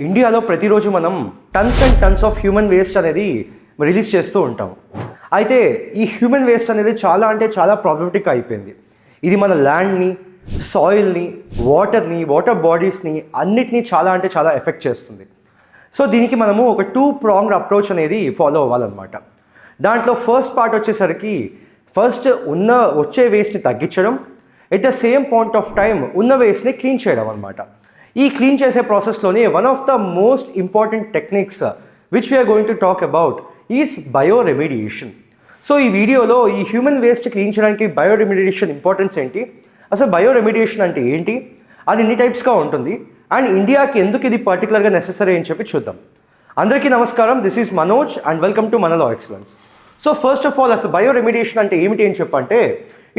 ఇండియాలో ప్రతిరోజు మనం tons and tons of human waste అనేది రిలీజ్ చేస్తూ ఉంటాం. అయితే ఈ హ్యూమన్ వేస్ట్ అనేది చాలా ప్రాబ్లమాటిక్ అయిపోయింది. ఇది మన ల్యాండ్ని, సాయిల్ని, వాటర్ బాడీస్ని అన్నిటినీ చాలా ఎఫెక్ట్ చేస్తుంది. సో దీనికి మనము ఒక 2-pronged అప్రోచ్ అనేది ఫాలో అవ్వాలన్నమాట. దాంట్లో ఫస్ట్ పార్ట్ వచ్చేసరికి వచ్చే వేస్ట్ని తగ్గించడం, at the same point of time ఉన్న వేస్ట్ని క్లీన్ చేయడం అనమాట. ఈ క్లీన్ చేసే ప్రాసెస్లోనే one of the most important techniques which we are going to talk about is bioremediation. So ఈ వీడియోలో ఈ హ్యూమన్ వేస్ట్ క్లీన్ చేయడానికి బయోరెమిడియేషన్ ఇంపార్టెన్స్ ఏంటి, అసలు బయోరెమిడియేషన్ అంటే ఏంటి, అది ఎన్ని టైప్స్గా ఉంటుంది, అండ్ ఇండియాకి ఎందుకు ఇది పర్టికులర్గా నెసెసరీ అని చెప్పి చూద్దాం. అందరికీ నమస్కారం, this is Manoj and welcome to మన law excellence. So first of all అసలు బయోరెమిడియేషన్ అంటే ఏమిటి అని చెప్పంటే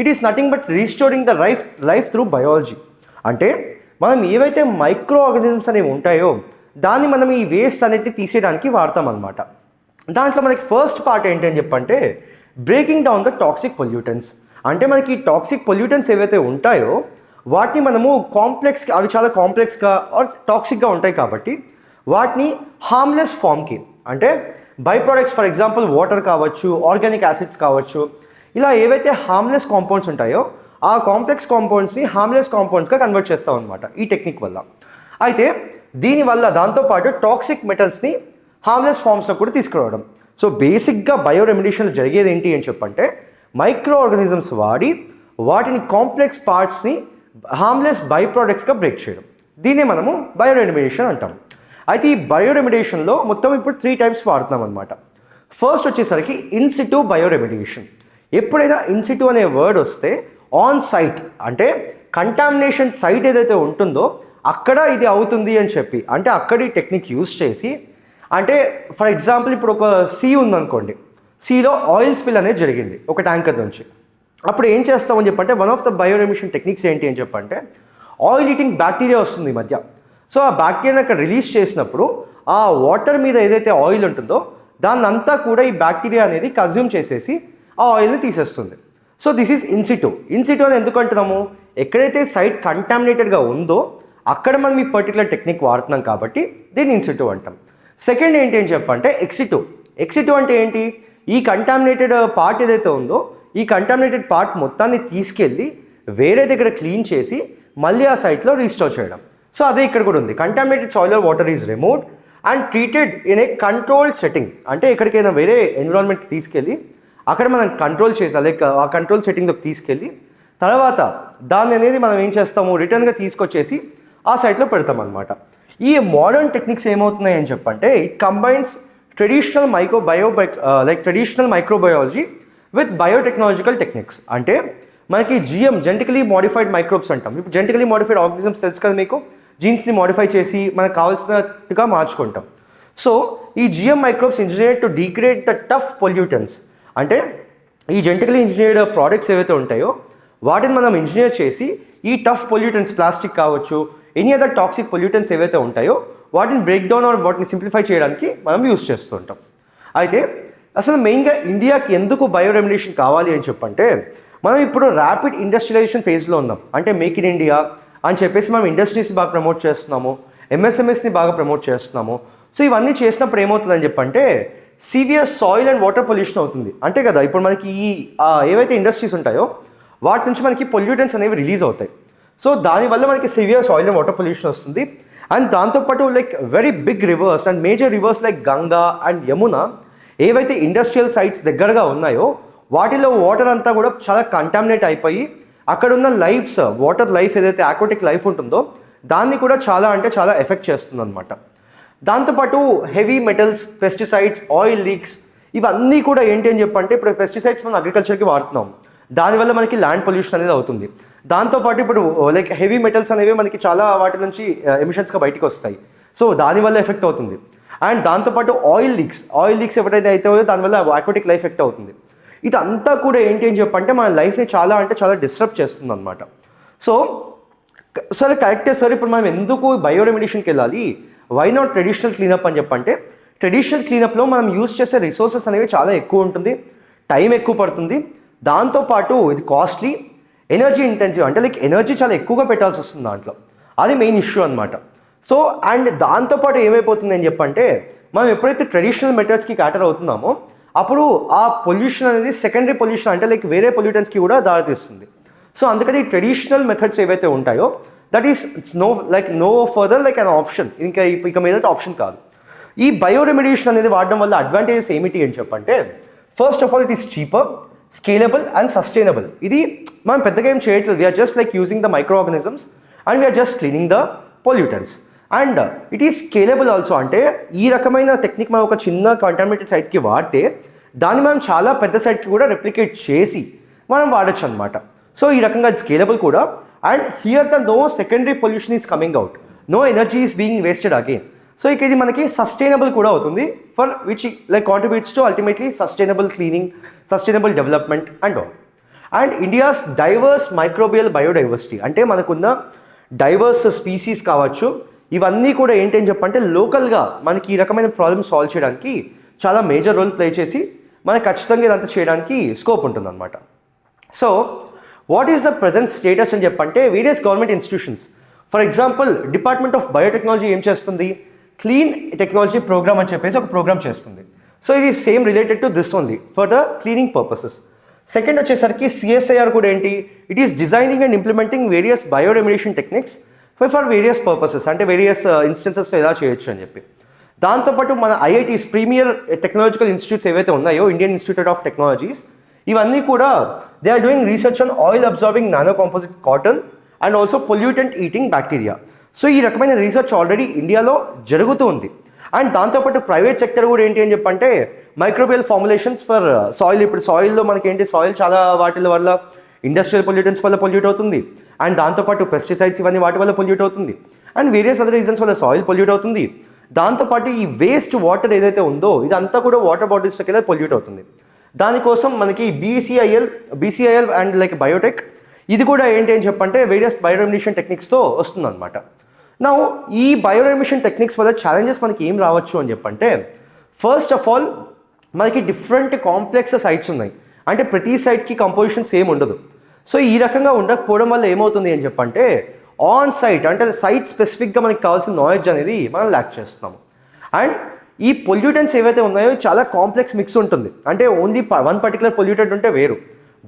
it is nothing but restoring the life through biology. అంటే మనం ఏవైతే మైక్రో ఆర్గానిజమ్స్ అనేవి ఉంటాయో దాన్ని మనం ఈ వేస్ట్ అనేది తీసేయడానికి వాడతాం అనమాట. దాంట్లో మనకి ఫస్ట్ పార్ట్ ఏంటి అని చెప్పంటే breaking down the toxic pollutants. అంటే మనకి టాక్సిక్ పొల్యూటెంట్స్ ఏవైతే ఉంటాయో వాటిని మనము అవి చాలా కాంప్లెక్స్గా ఆర్ టాక్సిక్గా ఉంటాయి కాబట్టి వాటిని హార్మ్లెస్ ఫామ్కి, అంటే by products for example water కావచ్చు, ఆర్గానిక్ యాసిడ్స్ కావచ్చు, ఇలా ఏవైతే హార్మ్లెస్ కాంపౌండ్స్ ఉంటాయో ఆ కాంప్లెక్స్ కాంపౌండ్స్ని హార్మ్లెస్ కాంపౌండ్స్గా కన్వర్ట్ చేస్తాం అనమాట ఈ టెక్నిక్ వల్ల. అయితే దీనివల్ల దాంతోపాటు టాక్సిక్ మెటల్స్ని హార్మ్లెస్ ఫామ్స్లో కూడా తీసుకురావడం. సో బేసిక్గా బయోరెమిడియేషన్లో జరిగేది ఏంటి అని చెప్పంటే మైక్రో ఆర్గానిజమ్స్ వాడి వాటిని కాంప్లెక్స్ పార్ట్స్ని హార్మ్లెస్ బై ప్రోడక్ట్స్గా బ్రేక్ చేయడం, దీన్నే మనము బయోరెమిడియేషన్ అంటాం. అయితే ఈ బయోరెమిడియేషన్లో మొత్తం ఇప్పుడు 3 టైప్స్ వాడుతున్నాం అనమాట. ఫస్ట్ వచ్చేసరికి ఇన్సిటు బయోరెమిడియేషన్. ఎప్పుడైనా ఇన్సిటు అనే వర్డ్ వస్తే ఆన్ సైట్, అంటే కంటామినేషన్ సైట్ ఏదైతే ఉంటుందో అక్కడ ఇది అవుతుంది అని చెప్పి, అంటే అక్కడ ఈ టెక్నిక్ యూజ్ చేసి, అంటే ఫర్ ఎగ్జాంపుల్ ఇప్పుడు ఒక సీ ఉందనుకోండి, సీలో ఆయిల్ స్పిల్ అనేది జరిగింది ఒక ట్యాంకర్ నుంచి. అప్పుడు ఏం చేస్తామని చెప్పంటే వన్ ఆఫ్ ద బయోరెమిషన్ టెక్నిక్స్ ఏంటి అని చెప్పంటే ఆయిల్ ఈటింగ్ బ్యాక్టీరియా వస్తుంది ఈ మధ్య. సో ఆ బ్యాక్టీరియాని అక్కడ రిలీజ్ చేసినప్పుడు ఆ వాటర్ మీద ఏదైతే ఆయిల్ ఉంటుందో దాన్ని అంతా కూడా ఈ బ్యాక్టీరియా అనేది కన్జ్యూమ్ చేసేసి ఆ ఆయిల్ని తీసేస్తుంది. So this is in situ. In situ అని ఎందుకు అంటున్నాము, ఎక్కడైతే సైట్ కంటామినేటెడ్గా ఉందో అక్కడ మనం ఈ పర్టికులర్ టెక్నిక్ వాడుతున్నాం కాబట్టి దీన్ని ఇన్సిటు అంటాం. సెకండ్ ఏంటి అని చెప్పంటే ఎక్సిటు. ఎక్సిటు అంటే ఏంటి, ఈ కంటామినేటెడ్ పార్ట్ ఏదైతే ఉందో ఈ కంటామినేటెడ్ పార్ట్ మొత్తాన్ని తీసుకెళ్ళి వేరే దగ్గర క్లీన్ చేసి మళ్ళీ ఆ సైట్లో రీస్టోర్ చేయడం. సో అదే ఇక్కడ కూడా ఉంది. Contaminated soil or water is removed and treated in a controlled setting. అంటే ఎక్కడికైనా వేరే ఎన్విరాన్మెంట్కి తీసుకెళ్ళి అక్కడ మనం కంట్రోల్ చేసాం, లైక్ ఆ కంట్రోల్ సెట్టింగ్లోకి తీసుకెళ్ళి తర్వాత దాన్ని అనేది మనం ఏం చేస్తాము, రిటర్న్గా తీసుకొచ్చేసి ఆ సైట్లో పెడతాం అనమాట. ఈ మోడర్న్ టెక్నిక్స్ ఏమవుతున్నాయి అని చెప్పంటే it combines traditional traditional microbiology with biotechnological techniques. అంటే మనకి జెనెటికలీ మోడిఫైడ్ మైక్రోబ్స్ అంటాం. ఇప్పుడు జెనెటికలీ మోడిఫైడ్ ఆర్గానిజమ్స్ తెలుసు కదా మీకు, జీన్స్ని మోడిఫై చేసి మనకు కావాల్సినట్టుగా మార్చుకుంటాం. సో ఈ GM microbes engineered to degrade the tough pollutants. అంటే ఈ జెనెటికలీ ఇంజనీర్డ్ ప్రోడక్ట్స్ ఏవైతే ఉంటాయో వాటిని మనం ఇంజనీర్ చేసి ఈ టఫ్ పొల్యూటెంట్స్, ప్లాస్టిక్ కావచ్చు, ఎనీ అదర్ టాక్సిక్ పొల్యూటెంట్స్ ఏవైతే ఉంటాయో వాటిని బ్రేక్ డౌన్ ఆర్ వాటిని సింప్లిఫై చేయడానికి మనం యూస్ చేస్తూ ఉంటాం. అయితే అసలు మెయిన్గా ఇండియాకి ఎందుకు బయోరెమిడియేషన్ కావాలి అని చెప్పంటే మనం ఇప్పుడు ర్యాపిడ్ ఇండస్ట్రియలైజేషన్ ఫేజ్లో ఉన్నాం. అంటే మేక్ ఇన్ ఇండియా అని చెప్పేసి మనం ఇండస్ట్రీస్ బాగా ప్రమోట్ చేస్తున్నాము, ఎంఎస్ఎంఎస్ని బాగా ప్రమోట్ చేస్తున్నాము. సో ఇవన్నీ చేసినప్పుడు ఏమవుతుందని చెప్పంటే severe soil and water pollution అవుతుంది. అంటే కదా ఇప్పుడు మనకి ఏవైతే ఇండస్ట్రీస్ ఉంటాయో వాటి నుంచి మనకి పొల్యూటెంట్స్ అనేవి రిలీజ్ అవుతాయి. సో దానివల్ల మనకి severe soil and water pollution వస్తుంది. అండ్ దాంతోపాటు like very big rivers and major rivers like Ganga and Yamuna ఏవైతే ఇండస్ట్రియల్ సైట్స్ దగ్గరగా ఉన్నాయో వాటిలో వాటర్ అంతా కూడా చాలా కంటామినేట్ అయిపోయి అక్కడున్న వాటర్ లైఫ్ ఏదైతే ఆక్వాటిక్ లైఫ్ ఉంటుందో దాన్ని కూడా చాలా ఎఫెక్ట్ చేస్తుంది అనమాట. దాంతోపాటు heavy metals, pesticides, oil leaks, ఇవన్నీ కూడా ఏంటి అని చెప్పంటే ఇప్పుడు పెస్టిసైడ్స్ మనం అగ్రికల్చర్కి వాడుతున్నాం, దానివల్ల మనకి ల్యాండ్ పొల్యూషన్ అనేది అవుతుంది. దాంతోపాటు ఇప్పుడు లైక్ హెవీ మెటల్స్ అనేవి మనకి చాలా వాటి నుంచి ఎమిషన్స్గా బయటకు వస్తాయి. సో దానివల్ల ఎఫెక్ట్ అవుతుంది. అండ్ దాంతోపాటు ఆయిల్ లీక్స్ ఎవరైతే అవుతాయో దానివల్ల ఆక్వాటిక్ లైఫ్ ఎఫెక్ట్ అవుతుంది. ఇదంతా కూడా ఏంటి అని చెప్పంటే మన లైఫ్ని చాలా డిస్టర్బ్ చేస్తుంది అనమాట. సో సరే కరెక్టే సార్, ఇప్పుడు మనం ఎందుకు బయోరెమిడియేషన్కి వెళ్ళాలి, వై నాట్ ట్రెడిషనల్ క్లీనప్ అని చెప్పంటే ట్రెడిషనల్ క్లీనప్లో మనం యూజ్ చేసే రిసోర్సెస్ అనేవి చాలా ఎక్కువ ఉంటుంది, టైం ఎక్కువ పడుతుంది, దాంతోపాటు ఇది కాస్ట్లీ, ఎనర్జీ ఇంటెన్సివ్, అంటే లైక్ ఎనర్జీ చాలా ఎక్కువగా పెట్టాల్సి వస్తుంది దాంట్లో. అది మెయిన్ ఇష్యూ అనమాట. సో అండ్ దాంతోపాటు ఏమైపోతుంది అని చెప్పంటే మనం ఎప్పుడైతే ట్రెడిషనల్ మెథడ్స్కి క్యాటర్ అవుతున్నామో అప్పుడు ఆ పొల్యూషన్ అనేది సెకండరీ పొల్యూషన్ అంటే లైక్ వేరే పొల్యూటెన్స్కి కూడా దారితీస్తుంది. సో అందుకని ట్రెడిషనల్ మెథడ్స్ ఏవైతే ఉంటాయో that is no further like an option, ఇక మీద ఆప్షన్ కాదు. ఈ బయో రెమిడియేషన్ అనేది వాడడం వల్ల అడ్వాంటేజెస్ ఏమిటి అని చెప్పంటే first of all it is cheaper, scalable and sustainable. ఇది మనం పెద్దగా ఏం చేయట్లేదు, we're just like using the micro organisms and we're just cleaning the pollutants. And it is scalable also, అంటే ఈ రకమైన టెక్నిక్ మనం ఒక చిన్న కంటామినేటెడ్ సైట్కి వాడితే దాన్ని మనం చాలా పెద్ద సైట్కి కూడా రెప్లికేట్ చేసి మనం వాడచ్చు అనమాట. సో ఈ రకంగా స్కేలబుల్ కూడా. And here the no secondary pollution is coming out, no energy is being wasted again. So ఇక ఇది మనకి సస్టైనబుల్ కూడా అవుతుంది, for which like contributes to ultimately sustainable cleaning, sustainable development and all. And India's diverse microbial biodiversity, అంటే మనకున్న divorce species కావచ్చు, ఇవన్నీ కూడా ఏంటని చెప్పంటే లోకల్గా మనకి ఈ రకమైన ప్రాబ్లమ్ సాల్వ్ చేయడానికి చాలా మేజర్ రోల్ ప్లే చేసి మనకి ఖచ్చితంగా ఇదంతా చేయడానికి స్కోప్ ఉంటుందన్నమాట. So what is the present status అని చెప్పంటే various government institutions, for example department of biotechnology ఏం చేస్తుంది, క్లీన్ టెక్నాలజీ ప్రోగ్రామ్ అని చెప్పేసి ఒక ప్రోగ్రామ్ చేస్తుంది. సో ఇది same related to this only for the cleaning purposes. Second వచ్చేసరికి సిఎస్ఐఆర్ కూడా ఏంటి, it is designing and implementing various bioremediation techniques for various purposes, అంటే వేరియస్ ఇన్స్టెన్సెస్లో ఎలా చేయొచ్చు అని చెప్పి. దాంతోపాటు మన ఐఐటీస్, ప్రీమియర్ టెక్నాలజికల్ ఇన్స్టిట్యూట్స్ ఏవైతే ఉన్నాయో, ఇండియన్ ఇన్స్టిట్యూట్ ఆఫ్ టెక్నాలజీస్, ఇవన్నీ కూడా they are doing research on oil absorbing nano composite cotton and also pollutant eating bacteria. So ఈ రకమైన రీసెర్చ్ ఆల్రెడీ ఇండియాలో జరుగుతూ ఉంది. అండ్ దాంతోపాటు ప్రైవేట్ సెక్టర్ కూడా ఏంటి అని చెప్పంటే మైక్రోబియల్ ఫార్ములేషన్స్ ఫర్ సాయిల్. ఇప్పుడు సాయిల్లో మనకి ఏంటి, సాయిల్ చాలా వాటి వల్ల ఇండస్ట్రియల్ పొల్యూటెంట్స్ వల్ల పొల్యూట్ అవుతుంది, అండ్ దాంతోపాటు పెస్టిసైడ్స్ ఇవన్నీ వాటి వల్ల పొల్యూట్ అవుతుంది, అండ్ వేరియస్ అదర్ రీజన్స్ వల్ల సాయిల్ పొల్యూట్ అవుతుంది. దాంతోపాటు ఈ వేస్ట్ వాటర్ ఏదైతే ఉందో ఇదంతా కూడా వాటర్ బాడీస్లోకి వెళ్ళి పొల్యూట్ అవుతుంది. దానికోసం మనకి బీసీఐఎల్ అండ్ లైక్ బయోటెక్, ఇది కూడా ఏంటి అని చెప్పంటే వేరియస్ బయోరెమిడియేషన్ టెక్నిక్స్తో వస్తుందన్నమాట. నా ఈ బయోరెమిడియేషన్ టెక్నిక్స్ వల్ల ఛాలెంజెస్ మనకి ఏం రావచ్చు అని చెప్పంటే ఫస్ట్ ఆఫ్ ఆల్ మనకి డిఫరెంట్ కాంప్లెక్స్ సైట్స్ ఉన్నాయి, అంటే ప్రతి సైట్కి కంపోజిషన్ సేమ్ ఉండదు. సో ఈ రకంగా ఉండకపోవడం వల్ల ఏమవుతుంది అని చెప్పంటే ఆన్ సైట్, అంటే సైట్ స్పెసిఫిక్గా మనకి కావాల్సిన నాలెడ్జ్ అనేది మనం ల్యాక్ చేస్తున్నాము. అండ్ ఈ పొల్యూటెంట్స్ ఏవైతే ఉన్నాయో చాలా కాంప్లెక్స్ మిక్స్ ఉంటుంది, అంటే ఓన్లీ వన్ పర్టికులర్ పొల్యూటెంట్ ఉంటే వేరు,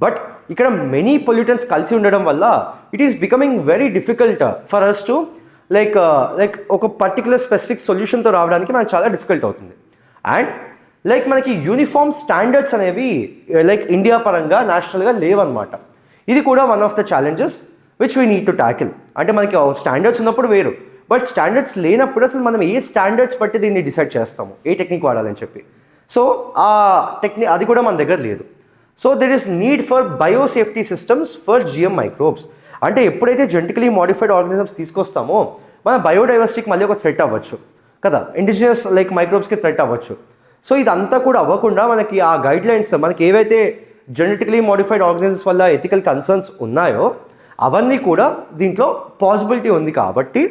బట్ ఇక్కడ మెనీ పొల్యూటెంట్స్ కలిసి ఉండడం వల్ల it is becoming very difficult for us to like ఒక పర్టికులర్ స్పెసిఫిక్ సొల్యూషన్తో రావడానికి మనకు చాలా డిఫికల్ట్ అవుతుంది. అండ్ లైక్ మనకి యూనిఫామ్ స్టాండర్డ్స్ అనేవి లైక్ ఇండియా పరంగా నేషనల్గా లేవన్నమాట. ఇది కూడా one of the challenges which we need to tackle. అంటే మనకి స్టాండర్డ్స్ ఉన్నప్పుడు వేరు, బట్ స్టాండర్డ్స్ లేనప్పుడు అసలు మనం ఏ స్టాండర్డ్స్ బట్టి దీన్ని డిసైడ్ చేస్తాము, ఏ టెక్నిక్ వాడాలని చెప్పి. సో ఆ టెక్నిక్ అది కూడా మన దగ్గర లేదు. So there is need for biosafety systems for GM microbes. అంటే ఎప్పుడైతే జెనెటికలీ మోడిఫైడ్ ఆర్గానిజమ్స్ తీసుకొస్తామో మన బయోడైవర్సిటీకి మళ్ళీ ఒక థ్రెట్ అవ్వచ్చు కదా, ఇండిజినియస్ లైక్ మైక్రోబ్స్కి థ్రెట్ అవ్వచ్చు. సో ఇదంతా కూడా అవ్వకుండా మనకి ఆ గైడ్ లైన్స్, మనకి ఏవైతే జెనెటికలీ మోడిఫైడ్ ఆర్గానిజమ్స్ వల్ల ఎథికల్ కన్సర్న్స్ ఉన్నాయో అవన్నీ కూడా దీంట్లో పాసిబిలిటీ ఉంది. కాబట్టి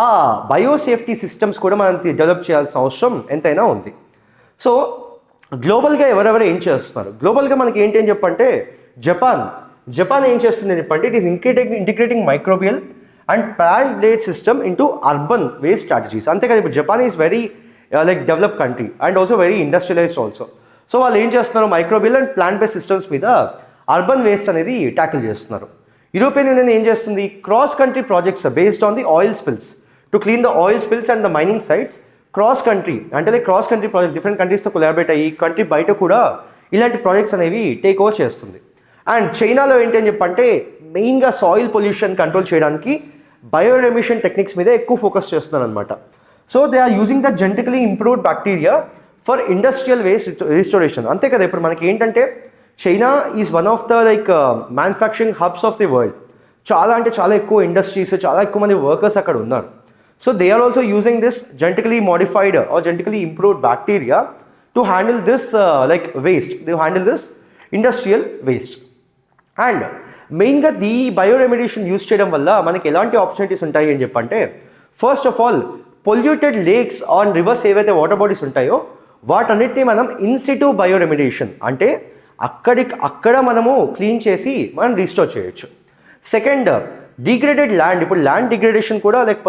ఆ బయోసేఫ్టీ సిస్టమ్స్ కూడా మనం డెవలప్ చేయాల్సిన అవసరం ఎంతైనా ఉంది. సో గ్లోబల్గా ఎవరెవరు ఏం చేస్తున్నారు, గ్లోబల్గా మనకి ఏంటి అని చెప్పంటే జపాన్ ఏం చేస్తుంది అని చెప్పంటే it is integrating microbial and plant based system into urban waste strategies. అంతేకాదు ఇప్పుడు Japan is very like develop country and also very industrialised also. So వాళ్ళు ఏం చేస్తున్నారు, microbial and plant based systems మీద అర్బన్ వేస్ట్ అనేది tackle చేస్తున్నారు. European Union ఏం చేస్తుంది, cross country projects based on the oil spills to clean the oil spills and the mining sites. Cross country అంటే like cross country project different కంట్రీస్తో collaborate అయ్యి country బయట కూడా ఇలాంటి projects అనేవి టేక్ ఓవర్ చేస్తుంది. And చైనాలో ఏంటి అని చెప్పంటే మెయిన్గా సాయిల్ పొల్యూషన్ కంట్రోల్ చేయడానికి బయోరెమిషన్ టెక్నిక్స్ మీద ఎక్కువ ఫోకస్ చేస్తున్నారు అనమాట. So they are using the genetically improved bacteria for industrial waste restoration. అంతే కదా, ఇప్పుడు మనకి ఏంటంటే China is one of the like manufacturing hubs of the world. చాలా అంటే చాలా ఎక్కువ ఇండస్ట్రీస్, చాలా ఎక్కువ మంది వర్కర్స్ అక్కడ ఉన్నారు. So they are also using this genetically modified or genetically improved bacteria to handle this like waste, they handle this industrial waste. And మెయిన్గా ఈ బయోరెమిడియేషన్ యూజ్ చేయడం వల్ల మనకి ఎలాంటి ఆపర్చునిటీస్ ఉంటాయి అని చెప్పంటే first of all polluted lakes on reverse ఏవైతే వాటర్ బాడీస్ ఉంటాయో వాటన్నిటిని మనం ఇన్సిటు బయోరెమిడియేషన్ అంటే అక్కడ మనము క్లీన్ చేసి మనం రీస్టోర్ చేయొచ్చు. సెకండ్, డిగ్రేడెడ్ ల్యాండ్, ఇప్పుడు ల్యాండ్ డిగ్రేడేషన్ కూడా like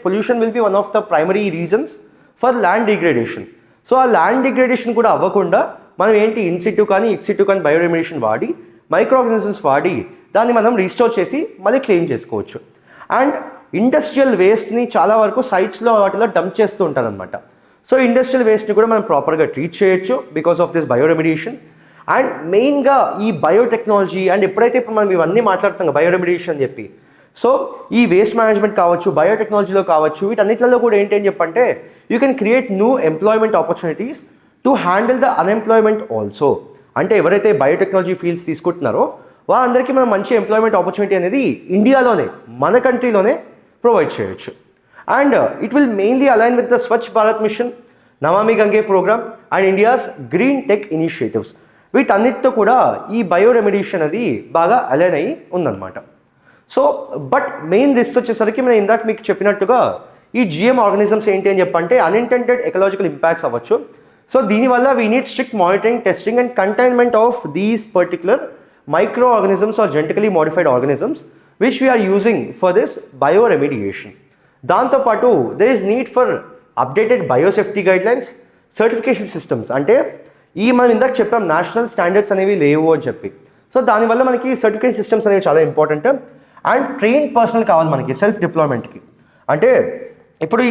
pollution will be one of the primary reasons for land degradation. So ఆ ల్యాండ్ డిగ్రేడేషన్ కూడా అవ్వకుండా మనం ఏంటి ఇన్సిట్యూ కానీ ఎక్సిట్యూ కానీ బయోరెమిడియేషన్ వాడి మైక్రో ఆర్గానిజమ్స్ వాడి దాన్ని మనం రీస్టోర్ చేసి మళ్ళీ క్లెయిమ్ చేసుకోవచ్చు. అండ్ ఇండస్ట్రియల్ వేస్ట్ని చాలా వరకు సైట్స్లో వాటిలో డంప్ చేస్తూ ఉంటారు అనమాట. సో ఇండస్ట్రియల్ వేస్ట్ని కూడా మనం ప్రాపర్గా ట్రీట్ చేయొచ్చు because of this bioremediation. And మెయిన్గా ఈ బయోటెక్నాలజీ అండ్ ఎప్పుడైతే ఇప్పుడు మనం ఇవన్నీ మాట్లాడుతాం బయోరెమిడియేషన్ అని చెప్పి, సో ఈ వేస్ట్ మేనేజ్మెంట్ కావచ్చు, బయోటెక్నాలజీలో కావచ్చు, వీటన్నిటిలో కూడా ఏంటి అని చెప్పంటే you can create new employment opportunities to handle the unemployment also. అంటే ఎవరైతే బయోటెక్నాలజీ ఫీల్డ్స్ తీసుకుంటున్నారో వాళ్ళందరికీ మనం మంచి ఎంప్లాయ్మెంట్ ఆపర్చునిటీ అనేది ఇండియాలోనే మన కంట్రీలోనే ప్రొవైడ్ చేయొచ్చు. And it will mainly align with the Swachh Bharat mission, Namami Gange program and India's green tech initiatives. వీటన్నిటితో కూడా ఈ బయోరెమిడియేషన్ అది బాగా అలైన్ అయ్యి ఉందన్నమాట. సో బట్ మెయిన్ రిస్క్ వచ్చేసరికి నేను ఇందాక మీకు చెప్పినట్టుగా ఈ జిఎం ఆర్గానిజమ్స్ ఏంటి అని చెప్పంటే అన్ఇంటెండెడ్ ఎకలాజికల్ ఇంపాక్ట్స్ అవ్వచ్చు. సో దీనివల్ల we need strict monitoring, testing and containment of these particular micro organisms or genetically modified organisms which we are using for this bioremediation. దాంతోపాటు there is need for updated biosafety guidelines, certification systems. అంటే ఈ మనం ఇందాక చెప్పాం national standards అనేవి లేవు అని చెప్పి. సో దానివల్ల మనకి సర్టిఫికేషన్ సిస్టమ్స్ అనేవి చాలా ఇంపార్టెంట్. అండ్ ట్రైన్ పర్సనల్ కావాలి మనకి సెల్ఫ్ డిప్లాయ్మెంట్కి. అంటే ఇప్పుడు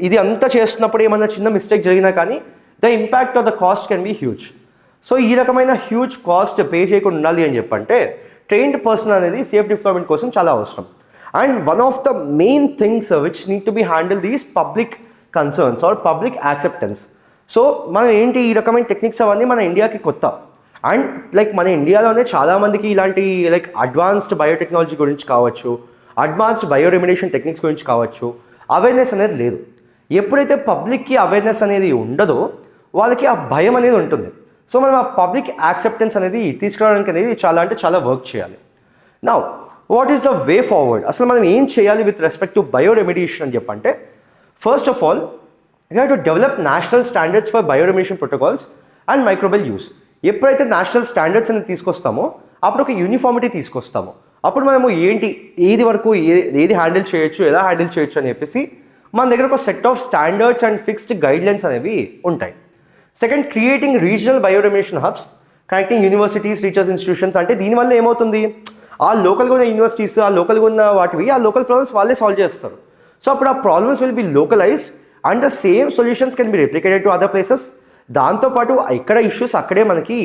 ఇది అంతా చేస్తున్నప్పుడు ఏమన్నా చిన్న మిస్టేక్ జరిగినా కానీ the impact of the cost can be huge. So ఈ రకమైన హ్యూజ్ కాస్ట్ పే చేయకుండా ఉండాలి అని చెప్పంటే ట్రైన్డ్ పర్సన్ అనేది సేఫ్ డిప్లాయ్మెంట్ కోసం చాలా అవసరం. And one of the main things which need to be handle these public concerns or public acceptance. So మనం ఏంటి ఈ రకమైన టెక్నిక్స్ అవన్నీ మన ఇండియాకి కొత్త. అండ్ లైక్ మన ఇండియాలోనే చాలామందికి ఇలాంటి లైక్ అడ్వాన్స్డ్ బయోటెక్నాలజీ గురించి కావచ్చు, అడ్వాన్స్డ్ బయోరెమిడియేషన్ టెక్నిక్స్ గురించి కావచ్చు అవేర్నెస్ అనేది లేదు. ఎప్పుడైతే పబ్లిక్కి అవేర్నెస్ అనేది ఉండదో వాళ్ళకి ఆ భయం అనేది ఉంటుంది. సో మనం ఆ పబ్లిక్ యాక్సెప్టెన్స్ అనేది తీసుకురావడానికి అనేది చాలా అంటే చాలా వర్క్ చేయాలి. Now what is the way forward? అసలు మనం ఏం చేయాలి విత్ రెస్పెక్ట్ టు బయోరెమిడియేషన్ అని చెప్పంటే first of all you have to develop national standards for bioremediation protocols and microbial use. ఎప్పుడైతే నేషనల్ స్టాండర్డ్స్ అనేది తీసుకొస్తామో అప్పుడు ఒక యూనిఫార్మిటీ తీసుకొస్తామో అప్పుడు మనము ఏంటి ఏది వరకు ఏది హ్యాండిల్ చేయొచ్చు, ఎలా హ్యాండిల్ చేయొచ్చు అని చెప్పేసి మన దగ్గర ఒక set of standards and fixed guidelines అనేవి ఉంటాయి. Second, creating regional bioremediation hubs connecting universities, research institutions. అంటే దీనివల్ల ఏమవుతుంది, ఆ లోకల్గా ఉన్న యూనివర్సిటీస్, ఆ లోకల్గా ఉన్న వాటివి ఆ లోకల్ ప్రాబ్లమ్స్ వాళ్ళే సాల్వ్ చేస్తారు. సో అప్పుడు ఆ problems will be localised and the same solutions can be replicated to other places. దాంతోపాటు ఇక్కడ ఇష్యూస్ అక్కడే మనకి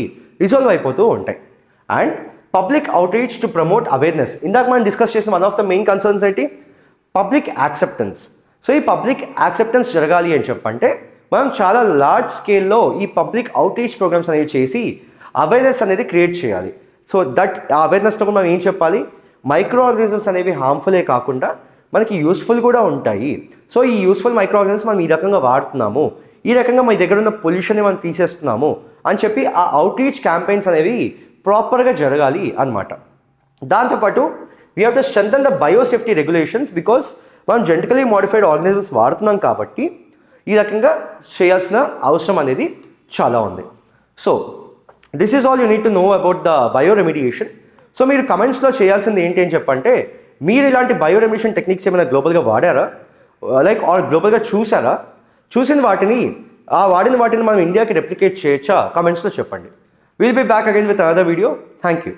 రిజాల్వ్ అయిపోతూ ఉంటాయి. And public outreach to promote awareness. ఇందాక మనం డిస్కస్ చేసిన one of the main concerns ఏంటి, పబ్లిక్ యాక్సెప్టెన్స్. సో ఈ పబ్లిక్ యాక్సెప్టెన్స్ జరగాలి అని చెప్పంటే మనం చాలా లార్జ్ స్కేల్లో ఈ పబ్లిక్ అవుట్రీచ్ ప్రోగ్రామ్స్ అనేవి చేసి అవేర్నెస్ అనేది క్రియేట్ చేయాలి. సో దట్ ఆ అవేర్నెస్తో మనం ఏం చెప్పాలి, మైక్రో ఆర్గానిజమ్స్ అనేవి హార్మ్ఫులే కాకుండా మనకి యూస్ఫుల్ కూడా ఉంటాయి. సో ఈ యూస్ఫుల్ మైక్రో ఆర్గానిజమ్స్ మనం ఈ రకంగా వాడుతున్నాము, ఈ రకంగా మన దగ్గర ఉన్న పొల్యూషన్ని మనం తీసేస్తున్నాము అని చెప్పి ఆ అవుట్రీచ్ క్యాంపెయిన్స్ అనేవి ప్రాపర్గా జరగాలి అన్నమాట. దాంతోపాటు we have to strengthen the biosafety regulations because మనం జెనెటికలీ మోడిఫైడ్ ఆర్గానిజమ్స్ వాడుతున్నాం కాబట్టి ఈ రకంగా చేయాల్సిన అవసరం అనేది చాలా ఉంది. So this is all you need to know about the bioremediation. So మీరు కమెంట్స్లో చేయాల్సింది ఏంటి అని చెప్పంటే మీరు ఇలాంటి బయోరెమిడియేషన్ టెక్నిక్స్ ఏమైనా గ్లోబల్గా వాడారా, లైక్ ఆర్ గ్లోబల్గా చూసారా, చూసిన వాటిని వాడిన వాటిని మనం ఇండియాకి రెప్లికేట్ చేయొచ్చా, కమెంట్స్లో చెప్పండి. Will be back again with another video. Thank you.